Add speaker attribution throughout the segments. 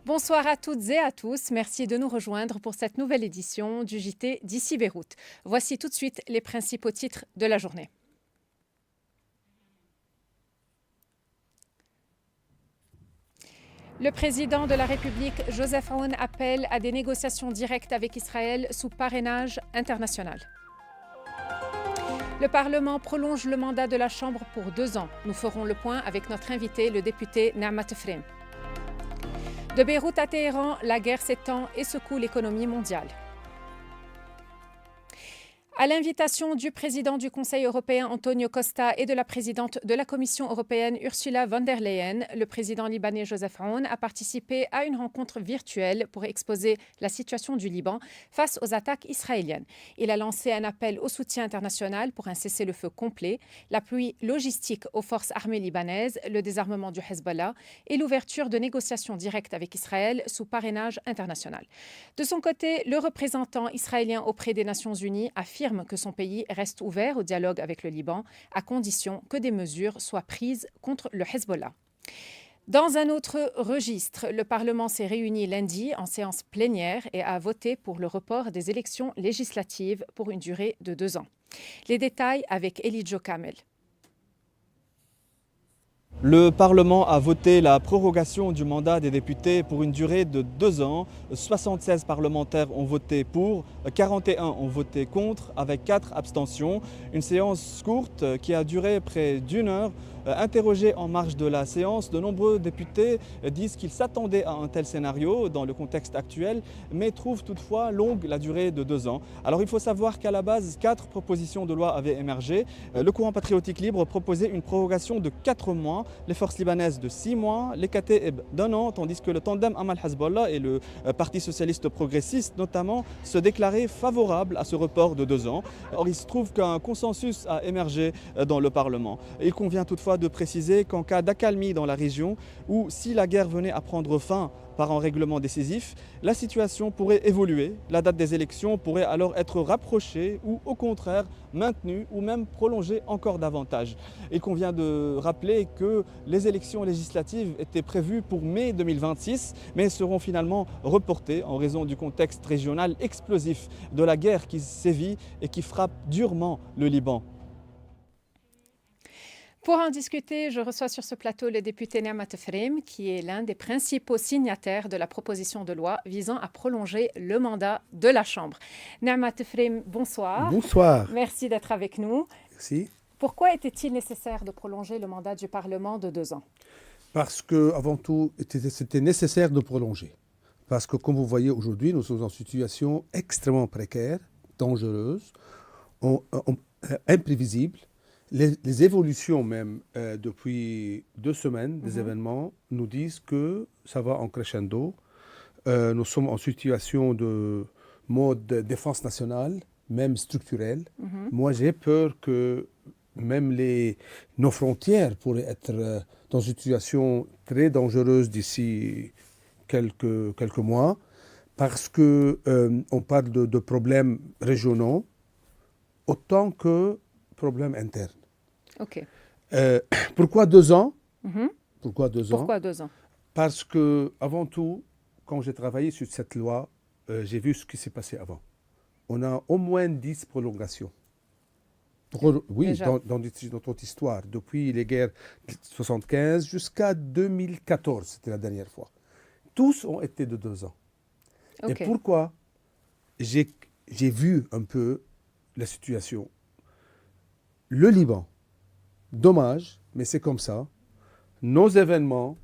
Speaker 1: Bonsoir à toutes et à tous. Merci de nous rejoindre pour cette nouvelle édition du JT d'ici Beyrouth. Voici tout de suite les principaux titres de la journée. Le président de la République, Joseph Aoun, appelle à des négociations directes avec Israël sous parrainage international. Le Parlement prolonge le mandat de la Chambre pour 2 ans. Nous ferons le point avec notre invité, le député Naamat Frem. De Beyrouth à Téhéran, la guerre s'étend et secoue l'économie mondiale. À l'invitation du président du Conseil européen Antonio Costa et de la présidente de la Commission européenne Ursula von der Leyen, le président libanais Joseph Aoun a participé à une rencontre virtuelle pour exposer la situation du Liban face aux attaques israéliennes. Il a lancé un appel au soutien international pour un cessez-le-feu complet, l'appui logistique aux forces armées libanaises, le désarmement du Hezbollah et l'ouverture de négociations directes avec Israël sous parrainage international. De son côté, le représentant israélien auprès des Nations Unies affirme que son pays reste ouvert au dialogue avec le Liban, à condition que des mesures soient prises contre le Hezbollah. Dans un autre registre, le Parlement s'est réuni lundi en séance plénière et a voté pour le report des élections législatives pour une durée de 2 ans. Les détails avec Elijah Kamel.
Speaker 2: Le Parlement a voté la prorogation du mandat des députés pour une durée de 2 ans. 76 parlementaires ont voté pour, 41 ont voté contre, avec 4 abstentions. Une séance courte qui a duré près d'1 heure. Interrogés en marge de la séance, de nombreux députés disent qu'ils s'attendaient à un tel scénario dans le contexte actuel, mais trouvent toutefois longue la durée de 2 ans. Alors il faut savoir qu'à la base, 4 propositions de loi avaient émergé. Le courant patriotique libre proposait une prorogation de 4 mois, les forces libanaises de 6 mois, les Kataeb d'1 an, tandis que le tandem Amal-Hezbollah et le Parti socialiste progressiste notamment se déclaraient favorables à ce report de 2 ans. Or il se trouve qu'un consensus a émergé dans le Parlement. Il convient toutefois de préciser qu'en cas d'accalmie dans la région ou si la guerre venait à prendre fin par un règlement décisif, la situation pourrait évoluer. La date des élections pourrait alors être rapprochée ou au contraire maintenue ou même prolongée encore davantage. Il convient de rappeler que les élections législatives étaient prévues pour mai 2026 mais seront finalement reportées en raison du contexte régional explosif de la guerre qui sévit et qui frappe durement le Liban.
Speaker 1: Pour en discuter, je reçois sur ce plateau le député Naamat Frem, qui est l'un des principaux signataires de la proposition de loi visant à prolonger le mandat de la Chambre. Naamat Frem, bonsoir.
Speaker 3: Bonsoir.
Speaker 1: Merci d'être avec nous.
Speaker 3: Merci.
Speaker 1: Pourquoi était-il nécessaire de prolonger le mandat du Parlement de 2 ans?
Speaker 3: Parce que, avant tout, c'était nécessaire de prolonger. Parce que, comme vous voyez aujourd'hui, nous sommes en situation extrêmement précaire, dangereuse, imprévisible. Les évolutions même depuis 2 semaines des événements nous disent que ça va en crescendo. Nous sommes en situation de mode défense nationale, même structurelle. Moi, j'ai peur que même nos frontières pourraient être dans une situation très dangereuse d'ici quelques mois, parce qu'on parle de problèmes régionaux autant que problèmes internes.
Speaker 1: OK.
Speaker 3: Pourquoi 2 ans? Pourquoi 2 ans?
Speaker 1: Pourquoi 2 ans?
Speaker 3: Parce que, avant tout, quand j'ai travaillé sur cette loi, j'ai vu ce qui s'est passé avant. On a au moins 10 prolongations. Oui, dans notre histoire, depuis les guerres de 1975 jusqu'à 2014, c'était la dernière fois. Tous ont été de 2 ans.
Speaker 1: Okay.
Speaker 3: Et pourquoi? J'ai vu un peu la situation. Le Liban, dommage, mais c'est comme ça. Nos événements,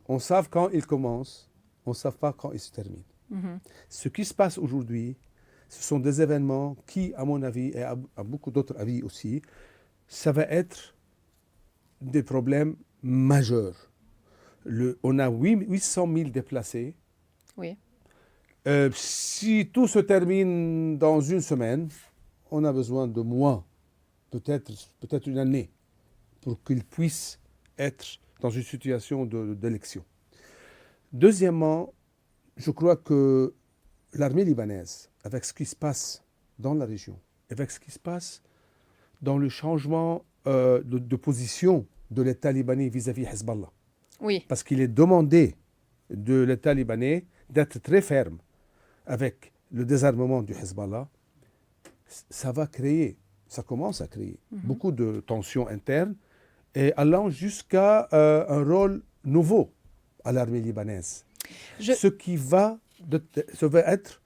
Speaker 3: on sait quand ils commencent, on ne sait pas quand ils se terminent. Ce qui se passe aujourd'hui, ce sont des événements qui, à mon avis, et à beaucoup d'autres avis aussi, ça va être des problèmes majeurs. On a 800 000 déplacés.
Speaker 1: Oui.
Speaker 3: Si tout se termine dans 1 semaine, on a besoin de mois, peut-être 1 année, pour qu'ils puissent être dans une situation d'élection. Deuxièmement, je crois que l'armée libanaise, avec ce qui se passe dans la région, avec ce qui se passe dans le changement de position de l'État libanais vis-à-vis Hezbollah,
Speaker 1: Oui.
Speaker 3: parce qu'il est demandé de l'État libanais d'être très ferme avec le désarmement du Hezbollah, ça va créer, ça commence à créer beaucoup de tensions internes et allant jusqu'à un rôle nouveau à l'armée libanaise. Ce qui va être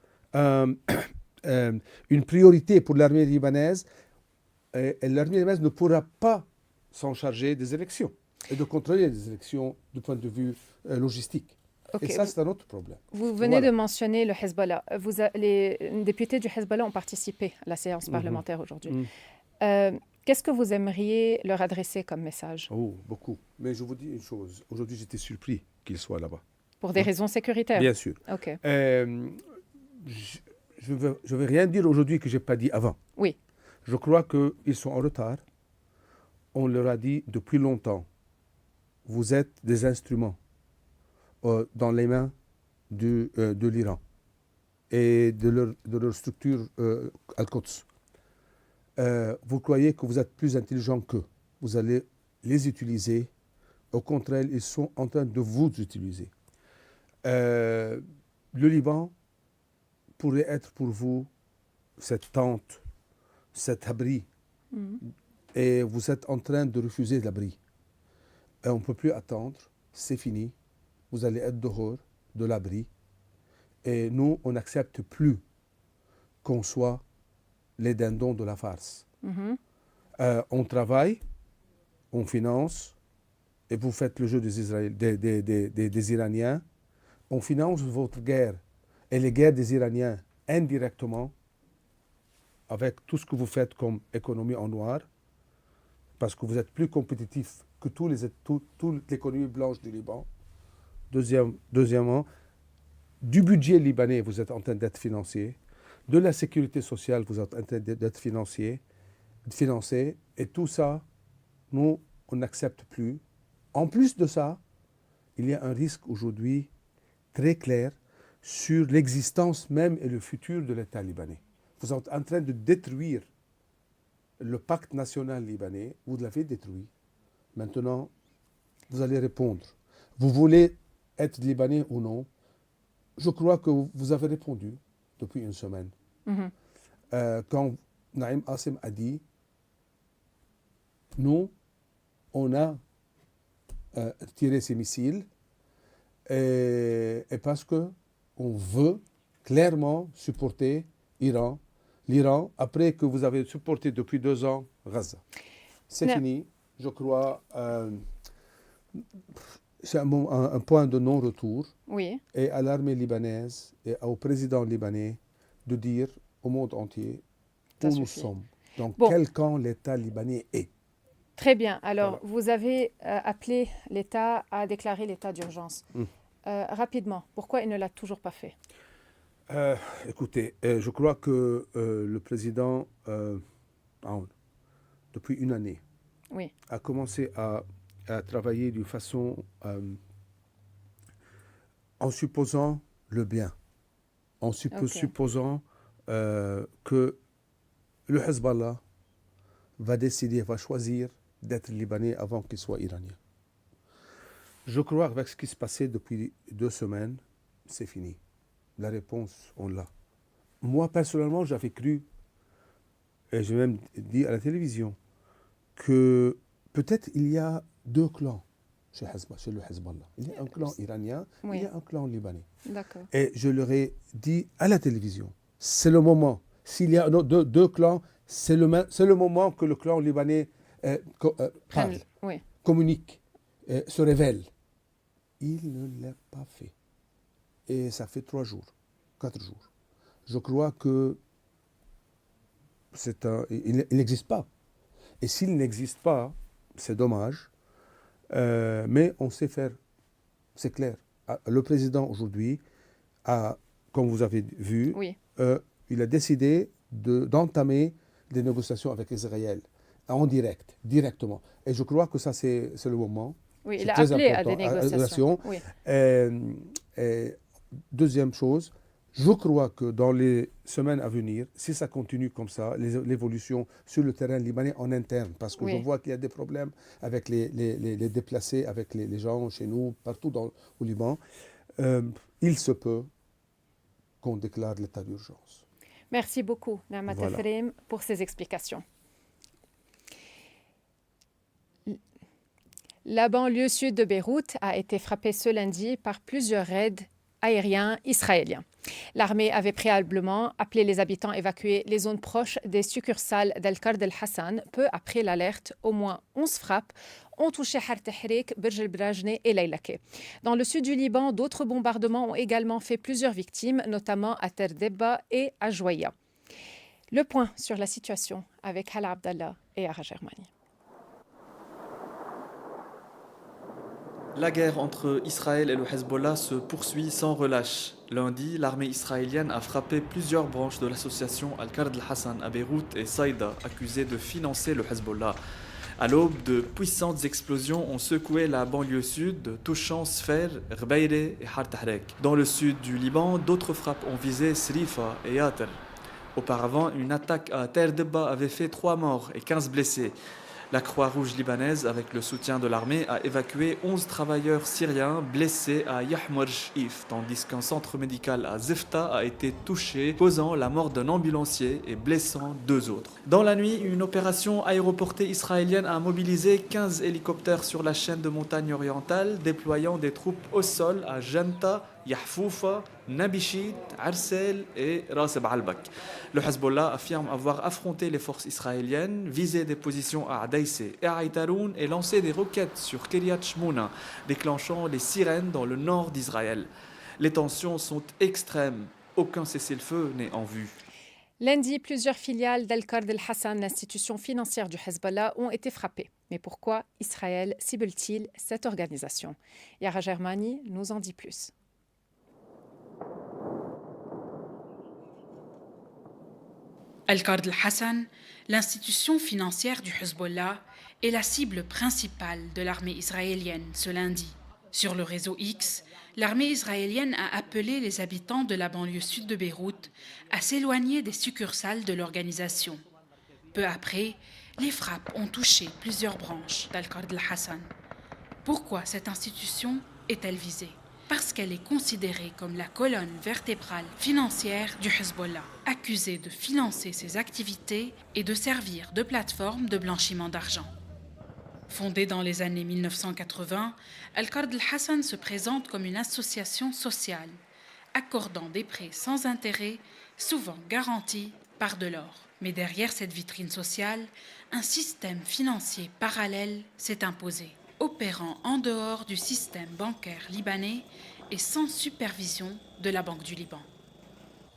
Speaker 3: une priorité pour l'armée libanaise. Et l'armée libanaise ne pourra pas s'en charger des élections et de contrôler les élections du point de vue logistique. Okay. Et ça, c'est un autre problème.
Speaker 1: Vous venez de mentionner le Hezbollah. Les députés du Hezbollah ont participé à la séance parlementaire aujourd'hui. Qu'est-ce que vous aimeriez leur adresser comme message?
Speaker 3: Oh, beaucoup. Mais je vous dis une chose. Aujourd'hui, j'étais surpris qu'ils soient là-bas.
Speaker 1: Pour des raisons sécuritaires?
Speaker 3: Bien sûr.
Speaker 1: Okay.
Speaker 3: Je ne vais rien dire aujourd'hui que je n'ai pas dit avant.
Speaker 1: Oui.
Speaker 3: Je crois qu'ils sont en retard. On leur a dit depuis longtemps, vous êtes des instruments dans les mains de l'Iran et de leur structure Al-Quds. Vous croyez que vous êtes plus intelligent qu'eux. Vous allez les utiliser. Au contraire, ils sont en train de vous utiliser. Le Liban pourrait être pour vous cette tente, cet abri, et vous êtes en train de refuser l'abri. On ne peut plus attendre, c'est fini, vous allez être dehors de l'abri, et nous, on n'accepte plus qu'on soit les dindons de la farce. On travaille, on finance, et vous faites le jeu des Iraniens, on finance votre guerre, et les guerres des Iraniens indirectement, avec tout ce que vous faites comme économie en noir, parce que vous êtes plus compétitif que toute l'économie blanche du Liban. Deuxièmement, du budget libanais, vous êtes en train d'être financé. De la sécurité sociale, vous êtes en train d'être financé. Et tout ça, nous, on n'accepte plus. En plus de ça, il y a un risque aujourd'hui très clair sur l'existence même et le futur de l'État libanais. Vous êtes en train de détruire le pacte national libanais, vous l'avez détruit. Maintenant, vous allez répondre. Vous voulez être libanais ou non? Je crois que vous avez répondu depuis une semaine. Quand Naïm Assim a dit, nous, on a tiré ces missiles et parce qu'on veut clairement supporter l'Iran, après que vous avez supporté depuis 2 ans Gaza. C'est fini. Je crois c'est un point de non-retour.
Speaker 1: Oui.
Speaker 3: Et à l'armée libanaise et au président libanais de dire au monde entier où nous sommes. Dans quel camp l'État libanais est.
Speaker 1: Très bien. Alors, vous avez appelé l'État à déclarer l'état d'urgence. Rapidement, pourquoi il ne l'a toujours pas fait?
Speaker 3: Écoutez, je crois que le président, depuis une année, a commencé à travailler d'une façon en supposant le bien, en supposant que le Hezbollah va choisir d'être libanais avant qu'il soit iranien. Je crois qu'avec ce qui se passait depuis 2 semaines, c'est fini. La réponse, on l'a. Moi, personnellement, j'avais cru, et j'ai même dit à la télévision, que peut-être il y a 2 clans chez le Hezbollah. Il y a un clan iranien, il y a un clan libanais.
Speaker 1: D'accord.
Speaker 3: Et je leur ai dit à la télévision, c'est le moment. S'il y a 2 clans, c'est le moment que le clan libanais parle, communique, se révèle. Il ne l'a pas fait. Et ça fait 3 jours, 4 jours. Je crois que il n'existe pas. Et s'il n'existe pas, c'est dommage. Mais on sait faire, c'est clair. Le président aujourd'hui comme vous avez vu, il a décidé d'entamer des négociations avec Israël en directement. Et je crois que ça, c'est le moment.
Speaker 1: Oui, il a appelé à des négociations. Oui.
Speaker 3: Deuxième chose, je crois que dans les semaines à venir, si ça continue comme ça, l'évolution sur le terrain libanais en interne, parce que je vois qu'il y a des problèmes avec les déplacés, avec les gens chez nous, partout au Liban, il se peut qu'on déclare l'état d'urgence.
Speaker 1: Merci beaucoup, Naama
Speaker 3: Voilà.
Speaker 1: Tefrim, pour ces explications. La banlieue sud de Beyrouth a été frappée ce lundi par plusieurs raids aériens israéliens. L'armée avait préalablement appelé les habitants à évacuer les zones proches des succursales d'Al-Kard el-Hassan. Peu après l'alerte, au moins 11 frappes ont touché Har Tahrik, Burj el-Brajne et Laylake. Dans le sud du Liban, d'autres bombardements ont également fait plusieurs victimes, notamment à Ter Debba et à Joya. Le point sur la situation avec Hala Abdallah et Ara Germani.
Speaker 2: La guerre entre Israël et le Hezbollah se poursuit sans relâche. Lundi, l'armée israélienne a frappé plusieurs branches de l'association Al-Kard el-Hassan à Beyrouth et Saïda, accusées de financer le Hezbollah. À l'aube, de puissantes explosions ont secoué la banlieue sud, touchant Sfer, Rbeire et Har Tahrik. Dans le sud du Liban, d'autres frappes ont visé Srifa et Yater. Auparavant, une attaque à Ter Debba avait fait 3 morts et 15 blessés. La Croix-Rouge libanaise, avec le soutien de l'armée, a évacué 11 travailleurs syriens blessés à Yahmar-Shif, tandis qu'un centre médical à Zefta a été touché, causant la mort d'un ambulancier et blessant 2 autres. Dans la nuit, une opération aéroportée israélienne a mobilisé 15 hélicoptères sur la chaîne de montagnes orientale, déployant des troupes au sol à Janta, Yahfoufa, Nabishit, Arsel et Ras Al-Bak. Le Hezbollah affirme avoir affronté les forces israéliennes, visé des positions à Adaïsé et à Aïtaroun et lancé des roquettes sur Kiryat Shmouna, déclenchant les sirènes dans le nord d'Israël. Les tensions sont extrêmes. Aucun cessez-le-feu n'est en vue.
Speaker 1: Lundi, plusieurs filiales d'Al-Kard el-Hassan, l'institution financière du Hezbollah, ont été frappées. Mais pourquoi Israël cible-t-il cette organisation? Yara Germani nous en dit plus.
Speaker 4: Al-Kard el-Hassan, l'institution financière du Hezbollah, est la cible principale de l'armée israélienne ce lundi. Sur le réseau X, l'armée israélienne a appelé les habitants de la banlieue sud de Beyrouth à s'éloigner des succursales de l'organisation. Peu après, les frappes ont touché plusieurs branches d'Al-Kard el-Hassan. Pourquoi cette institution est-elle visée? Parce qu'elle est considérée comme la colonne vertébrale financière du Hezbollah, accusée de financer ses activités et de servir de plateforme de blanchiment d'argent. Fondée dans les années 1980, Al-Kard el-Hassan se présente comme une association sociale, accordant des prêts sans intérêt, souvent garantis par de l'or. Mais derrière cette vitrine sociale, un système financier parallèle s'est imposé, opérant en dehors du système bancaire libanais et sans supervision de la Banque du Liban.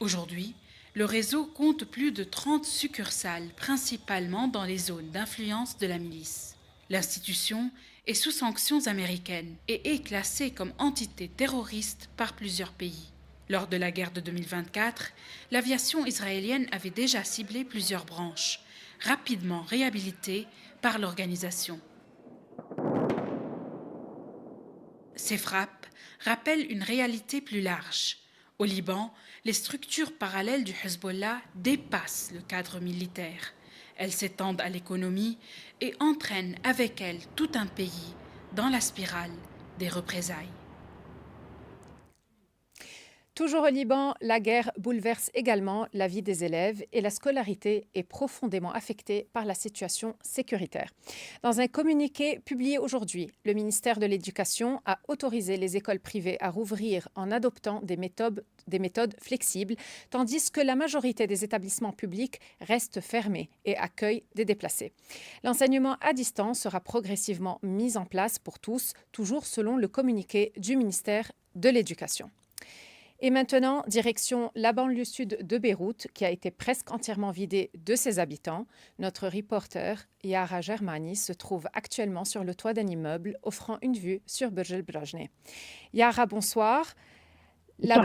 Speaker 4: Aujourd'hui, le réseau compte plus de 30 succursales, principalement dans les zones d'influence de la milice. L'institution est sous sanctions américaines et est classée comme entité terroriste par plusieurs pays. Lors de la guerre de 2024, l'aviation israélienne avait déjà ciblé plusieurs branches, rapidement réhabilitées par l'organisation. Ces frappes rappellent une réalité plus large. Au Liban, les structures parallèles du Hezbollah dépassent le cadre militaire. Elles s'étendent à l'économie et entraînent avec elles tout un pays dans la spirale des représailles.
Speaker 1: Toujours au Liban, la guerre bouleverse également la vie des élèves et la scolarité est profondément affectée par la situation sécuritaire. Dans un communiqué publié aujourd'hui, le ministère de l'Éducation a autorisé les écoles privées à rouvrir en adoptant des méthodes flexibles, tandis que la majorité des établissements publics restent fermés et accueillent des déplacés. L'enseignement à distance sera progressivement mis en place pour tous, toujours selon le communiqué du ministère de l'Éducation. Et maintenant, direction la banlieue sud de Beyrouth, qui a été presque entièrement vidée de ses habitants. Notre reporter, Yara Germani, se trouve actuellement sur le toit d'un immeuble, offrant une vue sur Burj el-Brajne. Yara, bonsoir. La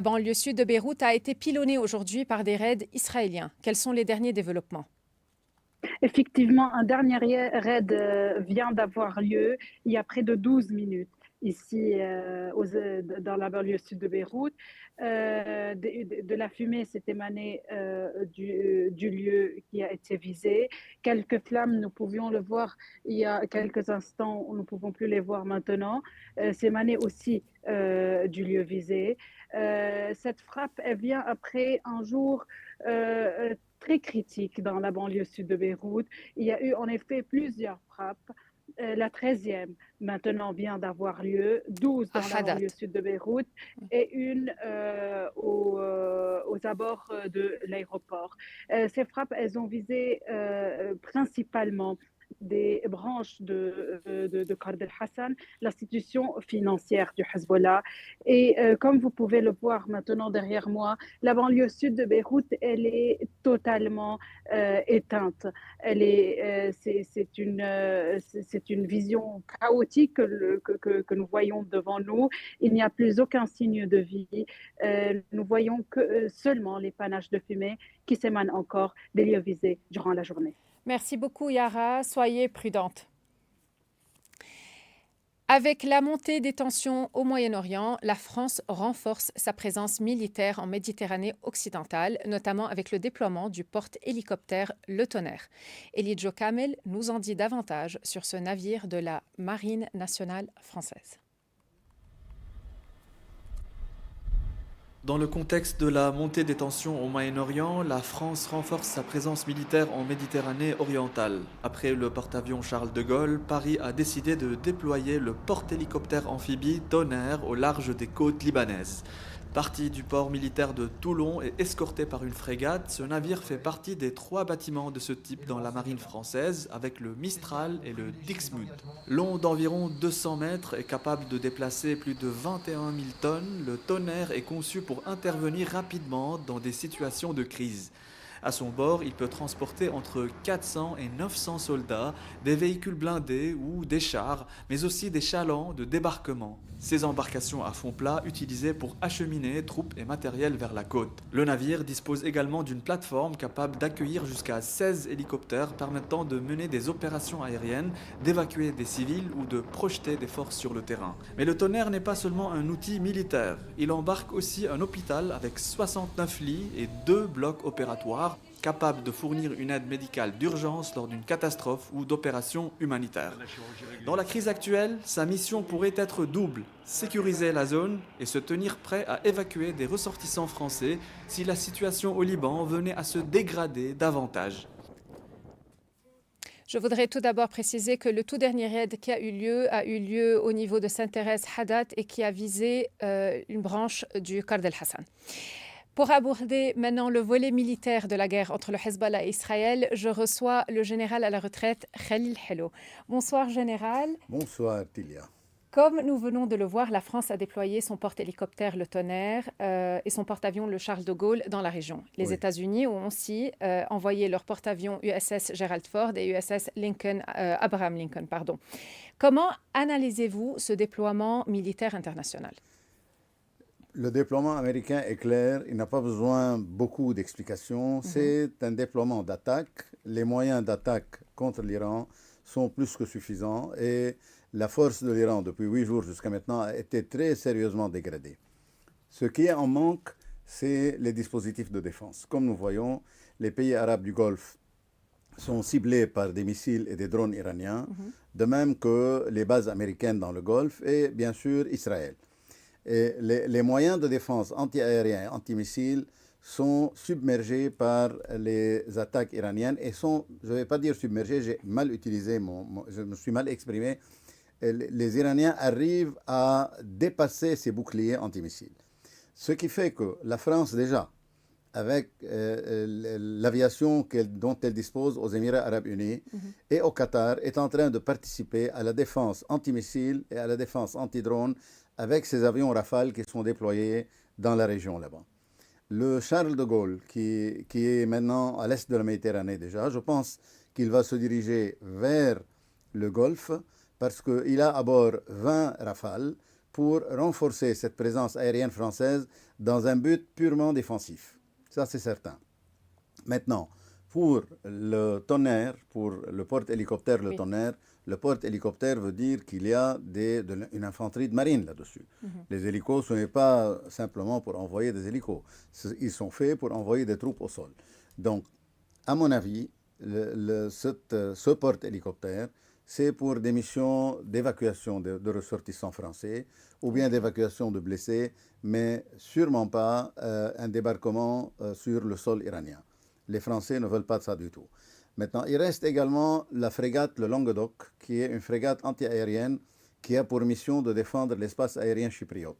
Speaker 1: banlieue sud de Beyrouth a été pilonnée aujourd'hui par des raids israéliens. Quels sont les derniers développements?
Speaker 5: Effectivement, un dernier raid vient d'avoir lieu il y a près de 12 minutes. ici dans la banlieue sud de Beyrouth. De la fumée s'est émanée du lieu qui a été visé. Quelques flammes, nous pouvions le voir il y a quelques instants, nous ne pouvons plus les voir maintenant, s'émaner aussi du lieu visé. Cette frappe, elle vient après un jour très critique dans la banlieue sud de Beyrouth. Il y a eu en effet plusieurs frappes. La 13e maintenant vient d'avoir lieu, 12
Speaker 1: à
Speaker 5: dans la
Speaker 1: Haddad.
Speaker 5: banlieue sud de Beyrouth et une aux abords de l'aéroport. Ces frappes, elles ont visé principalement des branches de Kard el-Hassan, l'institution financière du Hezbollah. Et comme vous pouvez le voir maintenant derrière moi, la banlieue sud de Beyrouth, elle est totalement éteinte. C'est une vision chaotique que nous voyons devant nous. Il n'y a plus aucun signe de vie. Nous voyons que seulement les panaches de fumée qui s'émanent encore des lieux visés durant la journée.
Speaker 1: Merci beaucoup, Yara. Soyez prudente. Avec la montée des tensions au Moyen-Orient, la France renforce sa présence militaire en Méditerranée occidentale, notamment avec le déploiement du porte-hélicoptère Le Tonnerre. Elidjo Kamel nous en dit davantage sur ce navire de la Marine nationale française.
Speaker 2: Dans le contexte de la montée des tensions au Moyen-Orient, la France renforce sa présence militaire en Méditerranée orientale. Après le porte-avions Charles de Gaulle, Paris a décidé de déployer le porte-hélicoptère amphibie Tonnerre au large des côtes libanaises. Parti du port militaire de Toulon et escorté par une frégate, ce navire fait partie des 3 bâtiments de ce type dans la marine française, avec le Mistral et le Dixmude. Long d'environ 200 mètres et capable de déplacer plus de 21 000 tonnes, le Tonnerre est conçu pour intervenir rapidement dans des situations de crise. À son bord, il peut transporter entre 400 et 900 soldats, des véhicules blindés ou des chars, mais aussi des chalands de débarquement. Ces embarcations à fond plat utilisées pour acheminer troupes et matériel vers la côte. Le navire dispose également d'une plateforme capable d'accueillir jusqu'à 16 hélicoptères permettant de mener des opérations aériennes, d'évacuer des civils ou de projeter des forces sur le terrain. Mais le Tonnerre n'est pas seulement un outil militaire. Il embarque aussi un hôpital avec 69 lits et 2 blocs opératoires, capable de fournir une aide médicale d'urgence lors d'une catastrophe ou d'opérations humanitaires. Dans la crise actuelle, sa mission pourrait être double: sécuriser la zone et se tenir prêt à évacuer des ressortissants français si la situation au Liban venait à se dégrader davantage.
Speaker 1: Je voudrais tout d'abord préciser que le tout dernier raid qui a eu lieu au niveau de Sainte-Thérèse Haddad et qui a visé une branche du Kard el-Hassan. Pour aborder maintenant le volet militaire de la guerre entre le Hezbollah et Israël, je reçois le général à la retraite, Khalil Hello. Bonsoir, général.
Speaker 6: Bonsoir, Tilia.
Speaker 1: Comme nous venons de le voir, la France a déployé son porte-hélicoptère Le Tonnerre et son porte-avions le Charles de Gaulle dans la région. Les États-Unis ont aussi envoyé leur porte-avions USS Gerald Ford et USS Abraham Lincoln. Comment analysez-vous ce déploiement militaire international ?
Speaker 6: Le déploiement américain est clair, il n'a pas besoin beaucoup d'explications. C'est un déploiement d'attaque. Les moyens d'attaque contre l'Iran sont plus que suffisants et la force de l'Iran depuis 8 jours jusqu'à maintenant a été très sérieusement dégradée. Ce qui est en manque, c'est les dispositifs de défense. Comme nous voyons, les pays arabes du Golfe sont ciblés par des missiles et des drones iraniens, de même que les bases américaines dans le Golfe et bien sûr Israël. Et les moyens de défense anti-aériens et anti-missiles sont submergés par les attaques iraniennes et sont, je ne vais pas dire submergés, j'ai mal utilisé, je me suis mal exprimé. Les Iraniens arrivent à dépasser ces boucliers anti-missiles. Ce qui fait que la France déjà, avec l'aviation dont elle dispose aux Émirats arabes unis et au Qatar, est en train de participer à la défense anti-missiles et à la défense anti-drone avec ces avions Rafale qui sont déployés dans la région là-bas. Le Charles de Gaulle, qui est maintenant à l'est de la Méditerranée déjà, je pense qu'il va se diriger vers le Golfe parce qu'il a à bord 20 Rafales pour renforcer cette présence aérienne française dans un but purement défensif. Ça, c'est certain. Maintenant, Pour le Tonnerre, pour le porte-hélicoptère Le
Speaker 1: Oui.
Speaker 6: Tonnerre, le porte-hélicoptère veut dire qu'il y a une infanterie de marine là-dessus. Les hélicos, ce n'est pas simplement pour envoyer des hélicos. Ils sont faits pour envoyer des troupes au sol. Donc, à mon avis, ce porte-hélicoptère, c'est pour des missions d'évacuation de ressortissants français ou bien d'évacuation de blessés, mais sûrement pas un débarquement sur le sol iranien. Les Français ne veulent pas de ça du tout. Maintenant, il reste également la frégate le Languedoc, qui est une frégate antiaérienne qui a pour mission de défendre l'espace aérien chypriote.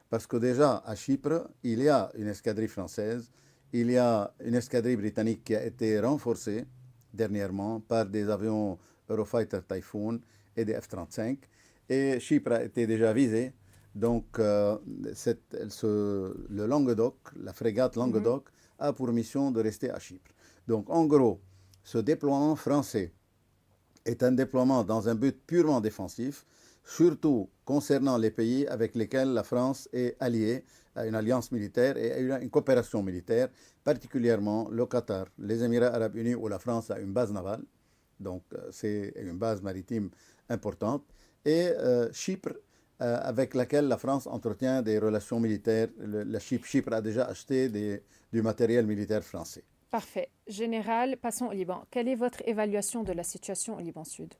Speaker 6: Parce que déjà, à Chypre, il y a une escadrille française, il y a une escadrille britannique qui a été renforcée dernièrement par des avions Eurofighter Typhoon et des F-35. Et Chypre a été déjà visée. Donc, le Languedoc, la frégate Languedoc, a pour mission de rester à Chypre. Donc, en gros, ce déploiement français est un déploiement dans un but purement défensif, surtout concernant les pays avec lesquels la France est alliée à une alliance militaire et à une coopération militaire, particulièrement le Qatar, les Émirats arabes unis où la France a une base navale, donc c'est une base maritime importante, et Chypre, avec laquelle la France entretient des relations militaires. Chypre a déjà acheté du matériel militaire français.
Speaker 1: Parfait. Général, passons au Liban. Quelle est votre évaluation de la situation au Liban Sud?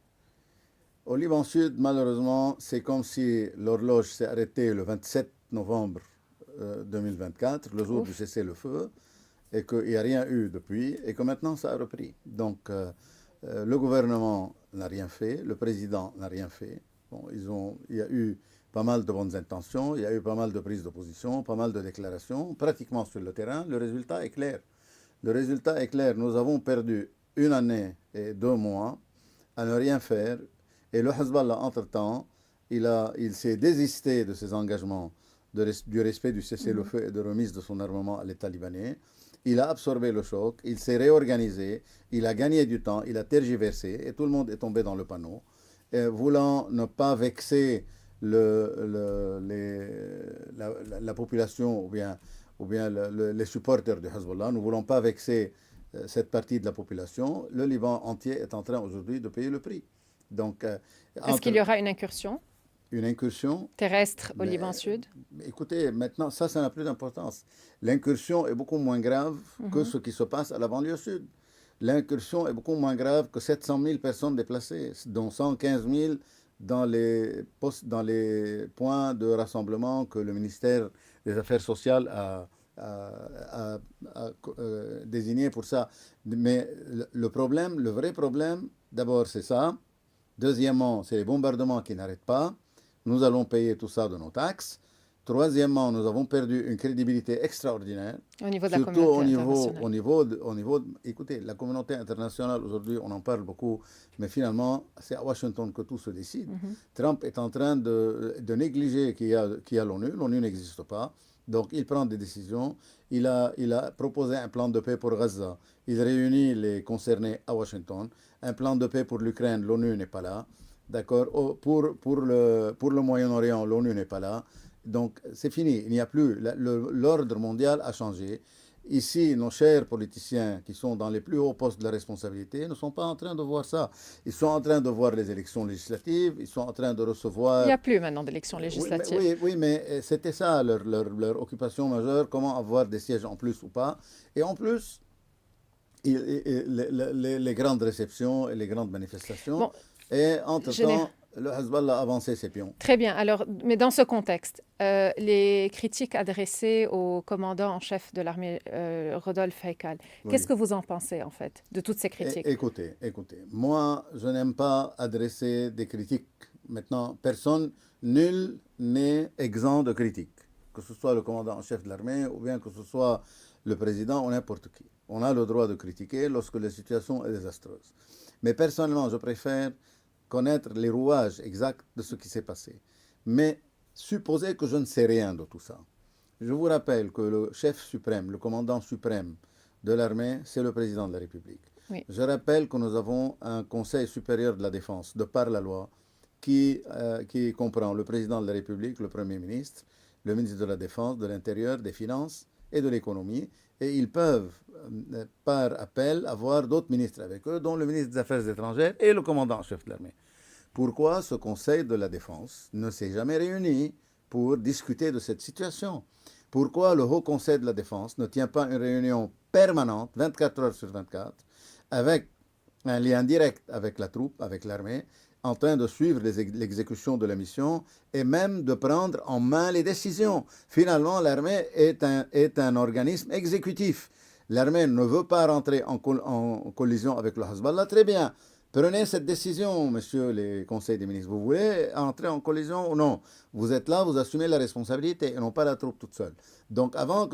Speaker 6: Au Liban Sud, malheureusement, c'est comme si l'horloge s'est arrêtée le 27 novembre 2024, le jour du cessez-le-feu, et qu'il n'y a rien eu depuis, et que maintenant ça a repris. Donc, le gouvernement n'a rien fait, le président n'a rien fait. Bon, il y a eu pas mal de bonnes intentions, il y a eu pas mal de prises de position, pas mal de déclarations, pratiquement sur le terrain. Le résultat est clair. Le résultat est clair. Nous avons perdu 1 année et 2 mois à ne rien faire. Et le Hezbollah, entre-temps, il s'est désisté de ses engagements du respect du cessez-le-feu et de remise de son armement à l'État libanais. Il a absorbé le choc, il s'est réorganisé, il a gagné du temps, il a tergiversé et tout le monde est tombé dans le panneau. Voulant ne pas vexer la population ou bien les supporters du Hezbollah, nous ne voulons pas vexer cette partie de la population. Le Liban entier est en train aujourd'hui de payer le prix. Donc,
Speaker 1: est-ce qu'il y aura une incursion terrestre au Liban Sud?
Speaker 6: Écoutez, maintenant, ça n'a plus d'importance. L'incursion est beaucoup moins grave que ce qui se passe à la banlieue sud. L'incursion est beaucoup moins grave que 700 000 personnes déplacées, dont 115 000 dans les points de rassemblement que le ministère des Affaires sociales a désigné pour ça. Mais le vrai problème, d'abord, c'est ça. Deuxièmement, c'est les bombardements qui n'arrêtent pas. Nous allons payer tout ça de nos taxes. Troisièmement, nous avons perdu une crédibilité extraordinaire.
Speaker 1: Au niveau de la communauté internationale.
Speaker 6: Écoutez, la communauté internationale, aujourd'hui, on en parle beaucoup, mais finalement, c'est à Washington que tout se décide. Trump est en train de négliger qu'il y a l'ONU. L'ONU n'existe pas. Donc, il prend des décisions. Il a proposé un plan de paix pour Gaza. Il réunit les concernés à Washington. Un plan de paix pour l'Ukraine, l'ONU n'est pas là. D'accord. Pour le Moyen-Orient, l'ONU n'est pas là. Donc, c'est fini. Il n'y a plus. L'ordre mondial a changé. Ici, nos chers politiciens qui sont dans les plus hauts postes de la responsabilité ne sont pas en train de voir ça. Ils sont en train de voir les élections législatives. Ils sont en train de recevoir...
Speaker 1: Il n'y a plus maintenant d'élections législatives.
Speaker 6: Oui, mais c'était ça leur occupation majeure. Comment avoir des sièges en plus ou pas. Et en plus, les grandes réceptions et les grandes manifestations... Bon. Et entre-temps, le Hezbollah a avancé ses pions.
Speaker 1: Très bien. Alors, mais dans ce contexte, les critiques adressées au commandant en chef de l'armée, Rodolphe Haïkal, qu'est-ce que vous en pensez, en fait, de toutes ces critiques?
Speaker 6: Écoutez, moi, je n'aime pas adresser des critiques. Maintenant, personne, nul n'est exempt de critiques. Que ce soit le commandant en chef de l'armée ou bien que ce soit le président ou n'importe qui. On a le droit de critiquer lorsque la situation est désastreuse. Mais personnellement, je préfère connaître les rouages exacts de ce qui s'est passé. Mais supposez que je ne sais rien de tout ça. Je vous rappelle que le chef suprême, le commandant suprême de l'armée, c'est le président de la République.
Speaker 1: Oui.
Speaker 6: Je rappelle que nous avons un Conseil supérieur de la défense, de par la loi, qui comprend le président de la République, le Premier ministre, le ministre de la Défense, de l'Intérieur, des Finances et de l'Économie, et ils peuvent, par appel, avoir d'autres ministres avec eux, dont le ministre des Affaires étrangères et le commandant en chef de l'armée. Pourquoi ce Conseil de la Défense ne s'est jamais réuni pour discuter de cette situation? Pourquoi le Haut Conseil de la Défense ne tient pas une réunion permanente, 24 heures sur 24, avec un lien direct avec la troupe, avec l'armée, en train de suivre l'exécution de la mission et même de prendre en main les décisions. Finalement, l'armée est un organisme exécutif. L'armée ne veut pas rentrer en collision avec le Hezbollah. Très bien. Prenez cette décision, messieurs les conseils des ministres. Vous voulez entrer en collision ou non? Vous êtes là, vous assumez la responsabilité et non pas la troupe toute seule. Donc avant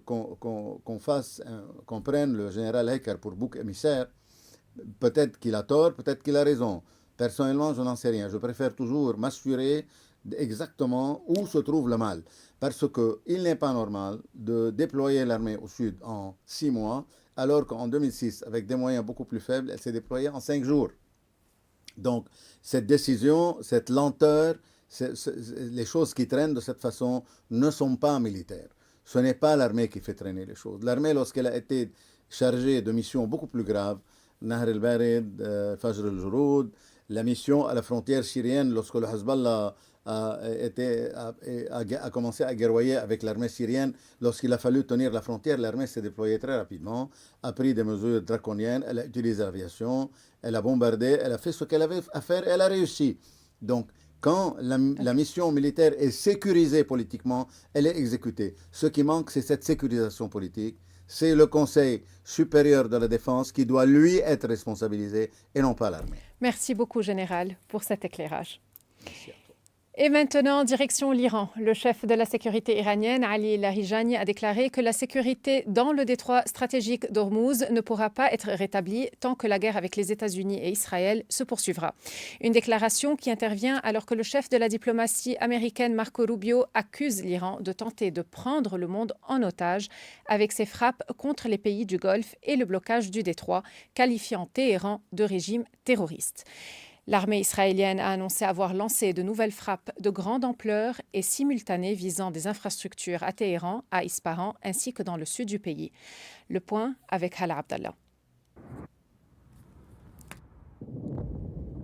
Speaker 6: qu'on prenne le général Haïkar pour bouc émissaire, peut-être qu'il a tort, peut-être qu'il a raison. Personnellement, je n'en sais rien. Je préfère toujours m'assurer exactement où se trouve le mal. Parce qu'il n'est pas normal de déployer l'armée au sud en 6 mois, alors qu'en 2006, avec des moyens beaucoup plus faibles, elle s'est déployée en 5 jours. Donc, cette décision, cette lenteur, les choses qui traînent de cette façon ne sont pas militaires. Ce n'est pas l'armée qui fait traîner les choses. L'armée, lorsqu'elle a été chargée de missions beaucoup plus graves, Nahr el-Barid, Fajr el-Juroud, la mission à la frontière syrienne, lorsque le Hezbollah a commencé à guerroyer avec l'armée syrienne, lorsqu'il a fallu tenir la frontière, l'armée s'est déployée très rapidement, a pris des mesures draconiennes, elle a utilisé l'aviation, elle a bombardé, elle a fait ce qu'elle avait à faire et elle a réussi. Donc, quand la mission militaire est sécurisée politiquement, elle est exécutée. Ce qui manque, c'est cette sécurisation politique. C'est le Conseil supérieur de la défense qui doit, lui, être responsabilisé et non pas l'armée.
Speaker 1: Merci beaucoup, Général, pour cet éclairage. Merci à toi. Et maintenant, direction l'Iran. Le chef de la sécurité iranienne, Ali Larijani, a déclaré que la sécurité dans le détroit stratégique d'Ormuz ne pourra pas être rétablie tant que la guerre avec les États-Unis et Israël se poursuivra. Une déclaration qui intervient alors que le chef de la diplomatie américaine, Marco Rubio, accuse l'Iran de tenter de prendre le monde en otage avec ses frappes contre les pays du Golfe et le blocage du détroit, qualifiant Téhéran de régime terroriste. L'armée israélienne a annoncé avoir lancé de nouvelles frappes de grande ampleur et simultanées visant des infrastructures à Téhéran, à Ispahan ainsi que dans le sud du pays. Le point avec Hala Abdallah.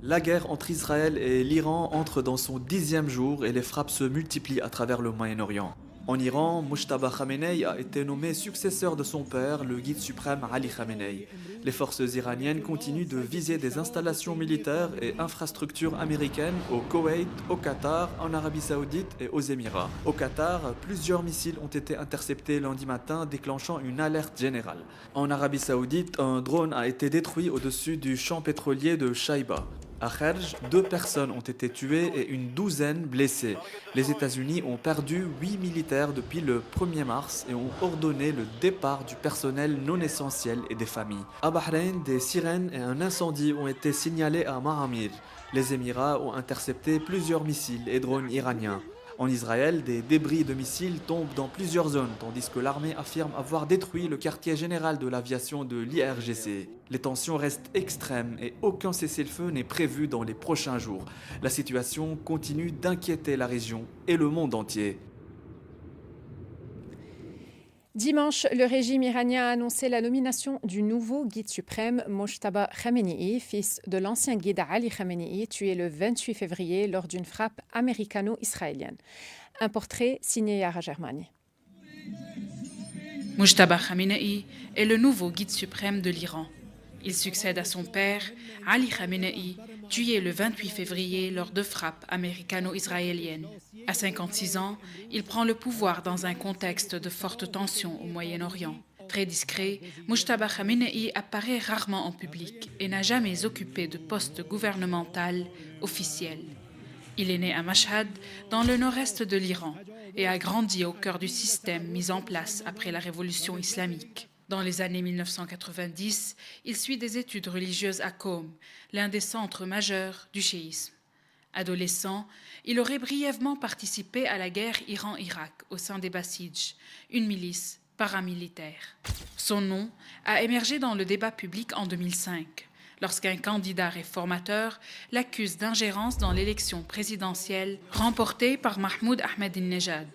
Speaker 7: La guerre entre Israël et l'Iran entre dans son 10e jour et les frappes se multiplient à travers le Moyen-Orient. En Iran, Mujtaba Khamenei a été nommé successeur de son père, le guide suprême Ali Khamenei. Les forces iraniennes continuent de viser des installations militaires et infrastructures américaines au Koweït, au Qatar, en Arabie Saoudite et aux Émirats. Au Qatar, plusieurs missiles ont été interceptés lundi matin, déclenchant une alerte générale. En Arabie Saoudite, un drone a été détruit au-dessus du champ pétrolier de Shaïba. À Kharj, 2 personnes ont été tuées et une douzaine blessées. Les États-Unis ont perdu 8 militaires depuis le 1er mars et ont ordonné le départ du personnel non essentiel et des familles. À Bahreïn, des sirènes et un incendie ont été signalés à Mahamir. Les Émirats ont intercepté plusieurs missiles et drones iraniens. En Israël, des débris de missiles tombent dans plusieurs zones, tandis que l'armée affirme avoir détruit le quartier général de l'aviation de l'IRGC. Les tensions restent extrêmes et aucun cessez-le-feu n'est prévu dans les prochains jours. La situation continue d'inquiéter la région et le monde entier.
Speaker 1: Dimanche, le régime iranien a annoncé la nomination du nouveau guide suprême Mojtaba Khamenei, fils de l'ancien guide Ali Khamenei, tué le 28 février lors d'une frappe américano-israélienne. Un portrait signé Yara Germani.
Speaker 4: Mojtaba Khamenei est le nouveau guide suprême de l'Iran. Il succède à son père, Ali Khamenei, tué le 28 février lors de frappes américano-israéliennes. À 56 ans, il prend le pouvoir dans un contexte de forte tension au Moyen-Orient. Très discret, Mojtaba Khamenei apparaît rarement en public et n'a jamais occupé de poste gouvernemental officiel. Il est né à Mashhad, dans le nord-est de l'Iran, et a grandi au cœur du système mis en place après la révolution islamique. Dans les années 1990, il suit des études religieuses à Qom, l'un des centres majeurs du chiisme. Adolescent, il aurait brièvement participé à la guerre Iran-Irak au sein des Bassidj, une milice paramilitaire. Son nom a émergé dans le débat public en 2005, lorsqu'un candidat réformateur l'accuse d'ingérence dans l'élection présidentielle remportée par Mahmoud Ahmadinejad.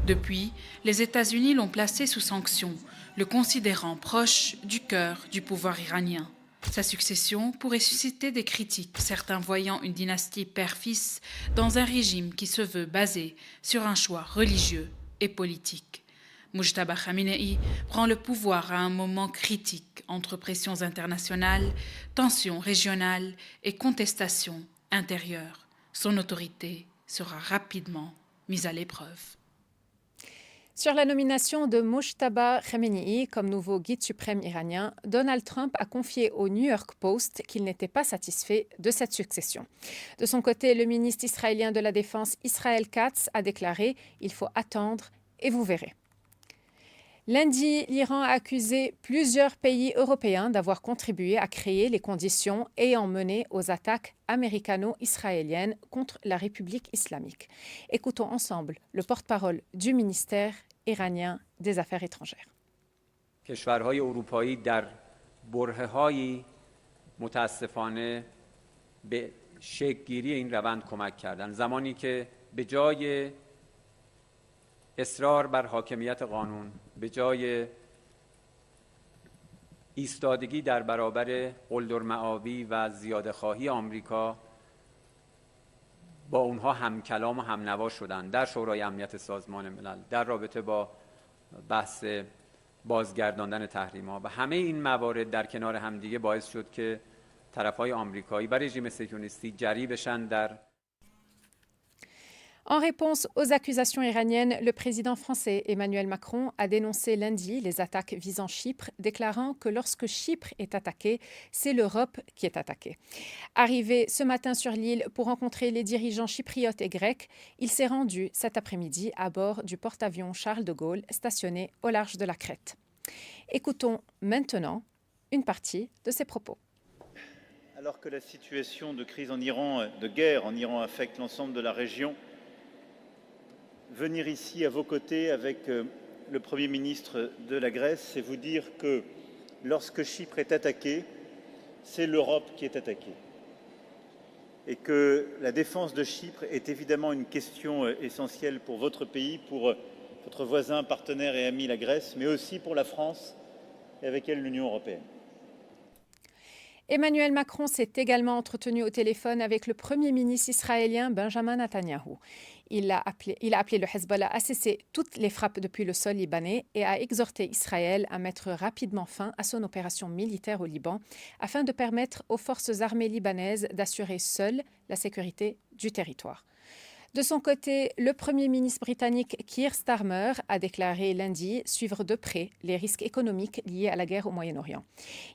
Speaker 4: Depuis, les États-Unis l'ont placé sous sanction, le considérant proche du cœur du pouvoir iranien. Sa succession pourrait susciter des critiques, certains voyant une dynastie père-fils dans un régime qui se veut basé sur un choix religieux et politique. Mujtaba Khamenei prend le pouvoir à un moment critique entre pressions internationales, tensions régionales et contestations intérieures. Son autorité sera rapidement mise à l'épreuve.
Speaker 1: Sur la nomination de Mujtaba Khamenei comme nouveau guide suprême iranien, Donald Trump a confié au New York Post qu'il n'était pas satisfait de cette succession. De son côté, le ministre israélien de la Défense Israel Katz a déclaré « Il faut attendre et vous verrez ». Lundi, l'Iran a accusé plusieurs pays européens d'avoir contribué à créer les conditions ayant mené aux attaques américano-israéliennes contre la République islamique. Écoutons ensemble le porte-parole du ministère iranien des Affaires étrangères.
Speaker 8: کشورهای اروپایی در برهه‌هایی متاسفانه به شکل‌گیری این روند کمک کردند. زمانی که به جای اصرار بر حاکمیت قانون، به جای ایستادگی در برابر قلدرمآبی و زیاده‌خواهی آمریکا با اونها همکلام و همنوا شدند در شورای امنیت سازمان ملل در رابطه با بحث بازگرداندن تحریم‌ها و همه این موارد در کنار همدیگه باعث شد که طرف‌های آمریکایی و رژیم صهیونیستی جری بشن در
Speaker 1: En réponse aux accusations iraniennes, le président français Emmanuel Macron a dénoncé lundi les attaques visant Chypre, déclarant que lorsque Chypre est attaquée, c'est l'Europe qui est attaquée. Arrivé ce matin sur l'île pour rencontrer les dirigeants chypriotes et grecs, il s'est rendu cet après-midi à bord du porte-avions Charles de Gaulle stationné au large de la Crète. Écoutons maintenant une partie de ses propos.
Speaker 9: Alors que la situation de crise en Iran, de guerre en Iran affecte l'ensemble de la région, venir ici à vos côtés avec le Premier ministre de la Grèce, c'est vous dire que lorsque Chypre est attaquée, c'est l'Europe qui est attaquée. Et que la défense de Chypre est évidemment une question essentielle pour votre pays, pour votre voisin, partenaire et ami la Grèce, mais aussi pour la France et avec elle l'Union européenne.
Speaker 1: Emmanuel Macron s'est également entretenu au téléphone avec le Premier ministre israélien Benjamin Netanyahou. Il a appelé le Hezbollah à cesser toutes les frappes depuis le sol libanais et a exhorté Israël à mettre rapidement fin à son opération militaire au Liban afin de permettre aux forces armées libanaises d'assurer seules la sécurité du territoire. De son côté, le Premier ministre britannique Keir Starmer a déclaré lundi suivre de près les risques économiques liés à la guerre au Moyen-Orient.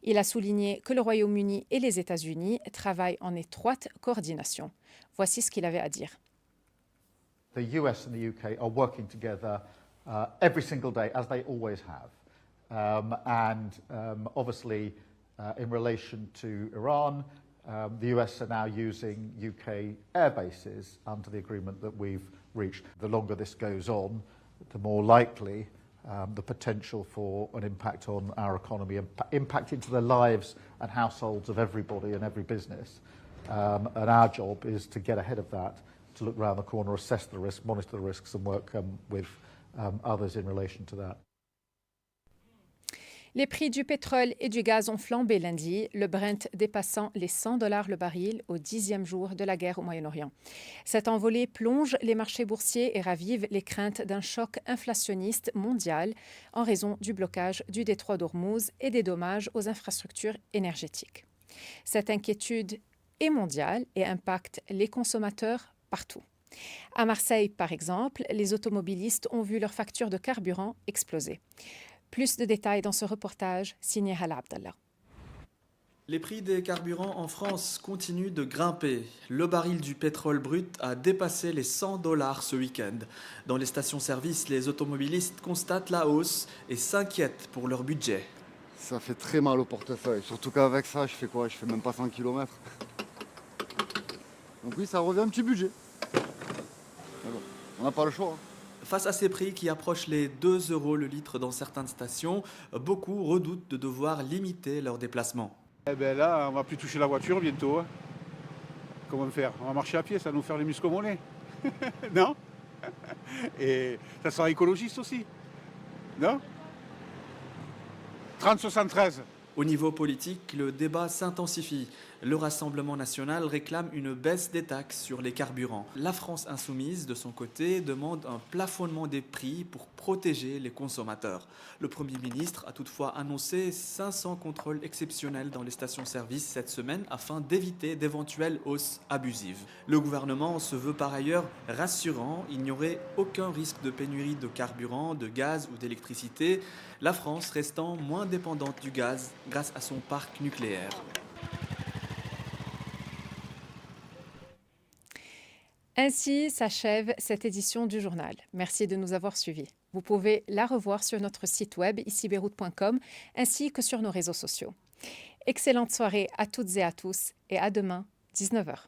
Speaker 1: Il a souligné que le Royaume-Uni et les États-Unis travaillent en étroite coordination. Voici ce qu'il avait à dire.
Speaker 10: The US and the UK are working together every single day, as they always have. Obviously, in relation to Iran, the US are now using UK air bases under the agreement that we've reached. The longer this goes on, the more likely the potential for an impact on our economy, impact into the lives and households of everybody and every business. And our job is to get ahead of that, to look around the corner, assess the risk, monitor the risks and work with others in relation to that.
Speaker 1: Les prix du pétrole et du gaz ont flambé lundi, le Brent dépassant les $100 le baril au 10e jour de la guerre au Moyen-Orient. Cette envolée plonge les marchés boursiers et ravive les craintes d'un choc inflationniste mondial en raison du blocage du détroit d'Ormuz et des dommages aux infrastructures énergétiques. Cette inquiétude est mondiale et impacte les consommateurs partout. À Marseille, par exemple, les automobilistes ont vu leurs factures de carburant exploser. Plus de détails dans ce reportage signé Hala Abdallah.
Speaker 7: Les prix des carburants en France continuent de grimper. Le baril du pétrole brut a dépassé les $100 ce week-end. Dans les stations-service, les automobilistes constatent la hausse et s'inquiètent pour leur budget.
Speaker 11: Ça fait très mal au portefeuille, surtout qu'avec ça, je fais quoi? Je fais même pas 100 km. Donc oui, ça revient un petit budget. Alors, on n'a pas le choix.
Speaker 7: Face à ces prix qui approchent les 2 € le litre dans certaines stations, beaucoup redoutent de devoir limiter leurs déplacements.
Speaker 12: Eh ben là, on va plus toucher la voiture bientôt. Hein. Comment faire? On va marcher à pied, ça va nous faire les muscles mollets. Non? Et ça sera écologiste aussi. Non? 30-73.
Speaker 7: Au niveau politique, le débat s'intensifie. Le Rassemblement national réclame une baisse des taxes sur les carburants. La France insoumise, de son côté, demande un plafonnement des prix pour protéger les consommateurs. Le Premier ministre a toutefois annoncé 500 contrôles exceptionnels dans les stations-service cette semaine afin d'éviter d'éventuelles hausses abusives. Le gouvernement se veut par ailleurs rassurant, il n'y aurait aucun risque de pénurie de carburant, de gaz ou d'électricité, la France restant moins dépendante du gaz grâce à son parc nucléaire.
Speaker 1: Ainsi s'achève cette édition du journal. Merci de nous avoir suivis. Vous pouvez la revoir sur notre site web icibeyrouth.com ainsi que sur nos réseaux sociaux. Excellente soirée à toutes et à tous et à demain, 19h.